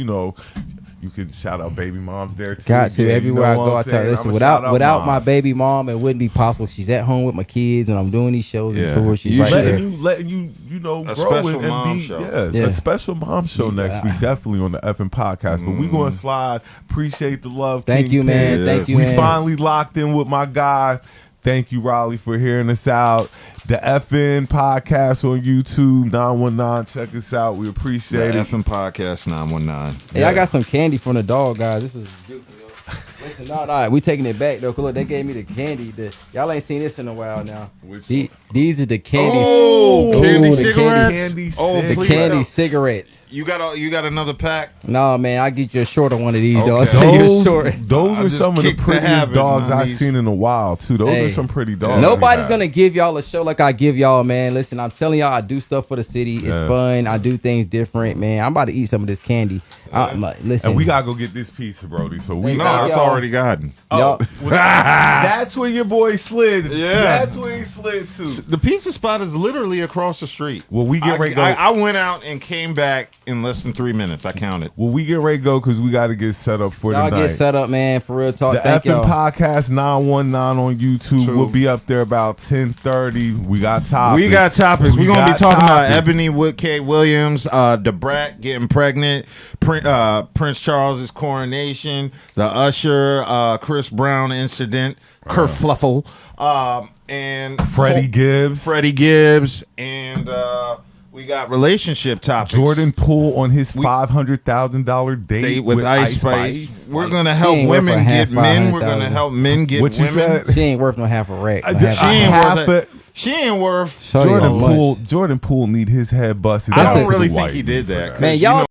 Speaker 2: You can shout out baby moms there too.
Speaker 1: Got to
Speaker 2: Yeah,
Speaker 1: everywhere
Speaker 2: you
Speaker 1: I
Speaker 2: know
Speaker 1: go.
Speaker 2: what
Speaker 1: I
Speaker 2: I'm
Speaker 1: tell
Speaker 2: saying?
Speaker 1: listen,
Speaker 2: I'ma shout out
Speaker 1: without my
Speaker 2: moms.
Speaker 1: baby mom, it wouldn't be possible. She's at home with my kids when I'm doing these shows and
Speaker 3: Yeah.
Speaker 1: tours. She's
Speaker 3: You
Speaker 1: right there.
Speaker 2: letting you grow
Speaker 3: special
Speaker 2: and
Speaker 3: mom
Speaker 2: be
Speaker 3: show.
Speaker 2: a special mom show next week, definitely on the effing podcast. But we gonna slide. Appreciate the love.
Speaker 1: Thank you, man.
Speaker 2: Kingpen.
Speaker 1: Thank you,
Speaker 2: we
Speaker 1: man.
Speaker 2: finally locked in with my guy. Thank you, Raleigh, for hearing us out. The FN podcast on YouTube 919. Check us out. We appreciate it.
Speaker 3: FN podcast 919.
Speaker 1: Hey, I got some candy from the dog, guys. This is beautiful. Yo. Listen, no, we taking it back though. 'Cause look, they gave me the candy. Y'all ain't seen this in a while now. These are the candies.
Speaker 3: Oh, candy
Speaker 1: the
Speaker 3: cigarettes.
Speaker 2: Candy
Speaker 1: The
Speaker 3: please
Speaker 1: candy
Speaker 3: don't.
Speaker 1: cigarettes.
Speaker 3: You got another pack?
Speaker 1: No, man, I'll get you a shorter one of these, though. I'll
Speaker 3: Okay.
Speaker 1: say you're short.
Speaker 2: Those
Speaker 3: I
Speaker 2: are
Speaker 3: just
Speaker 2: some of the
Speaker 3: kicked the
Speaker 2: prettiest
Speaker 3: habit,
Speaker 2: dogs
Speaker 3: man.
Speaker 2: I've seen in a while, too. Those
Speaker 1: Hey,
Speaker 2: are some pretty dogs.
Speaker 1: Nobody's
Speaker 2: we
Speaker 1: gonna
Speaker 2: have.
Speaker 1: give y'all a show like I give y'all, man. Listen, I'm telling y'all, I do stuff for the city. It's
Speaker 2: Yeah.
Speaker 1: fun. I do things different, man. I'm about to eat some of this candy. Listen,
Speaker 2: And we gotta go get this pizza, Brody. So we
Speaker 1: Hey,
Speaker 3: No,
Speaker 2: got.
Speaker 3: it's
Speaker 1: y'all.
Speaker 3: already gotten.
Speaker 1: y'all.
Speaker 2: That's where your boy slid.
Speaker 3: Yeah.
Speaker 2: That's where he slid to.
Speaker 3: The pizza spot is literally across the street.
Speaker 2: Well, we get ready to go.
Speaker 3: I went out and came back in less than 3 minutes. I counted.
Speaker 2: Well, we get ready to go because we got to get set up for
Speaker 1: Y'all
Speaker 2: tonight.
Speaker 1: get set up, man. For real talk.
Speaker 2: The
Speaker 1: Thank
Speaker 2: effing
Speaker 1: y'all.
Speaker 2: podcast 919 on YouTube.
Speaker 3: True.
Speaker 2: We'll be up there about 10:30. We got topics.
Speaker 3: We got topics. We're going to be
Speaker 2: got
Speaker 3: talking about
Speaker 2: topics.
Speaker 3: Ebony Woodkay Williams, the brat getting pregnant, Prince Charles's coronation, the Usher, Chris Brown incident, kerfluffle, and
Speaker 2: Freddie
Speaker 3: Gibbs, and we got relationship topics.
Speaker 2: Jordan Poole on his $500,000 date
Speaker 3: Date with Ice Spice. We're going to help
Speaker 1: ain't worth
Speaker 3: women
Speaker 1: a half
Speaker 3: get men. We're
Speaker 1: 500,000.
Speaker 3: going to help men get
Speaker 2: What you
Speaker 3: women.
Speaker 2: said?
Speaker 1: She ain't worth no half a rack. no
Speaker 2: She
Speaker 1: half a
Speaker 3: She ain't
Speaker 2: half
Speaker 3: worth
Speaker 2: it.
Speaker 3: She ain't worth.
Speaker 1: Shorty
Speaker 2: Jordan
Speaker 1: on lunch.
Speaker 2: Poole. Jordan Poole need his head busted.
Speaker 3: I
Speaker 2: That's
Speaker 3: don't
Speaker 2: too
Speaker 3: really
Speaker 2: white
Speaker 3: think he did
Speaker 2: for
Speaker 3: that. 'cause,
Speaker 1: Man,
Speaker 3: you
Speaker 1: y'all
Speaker 3: know,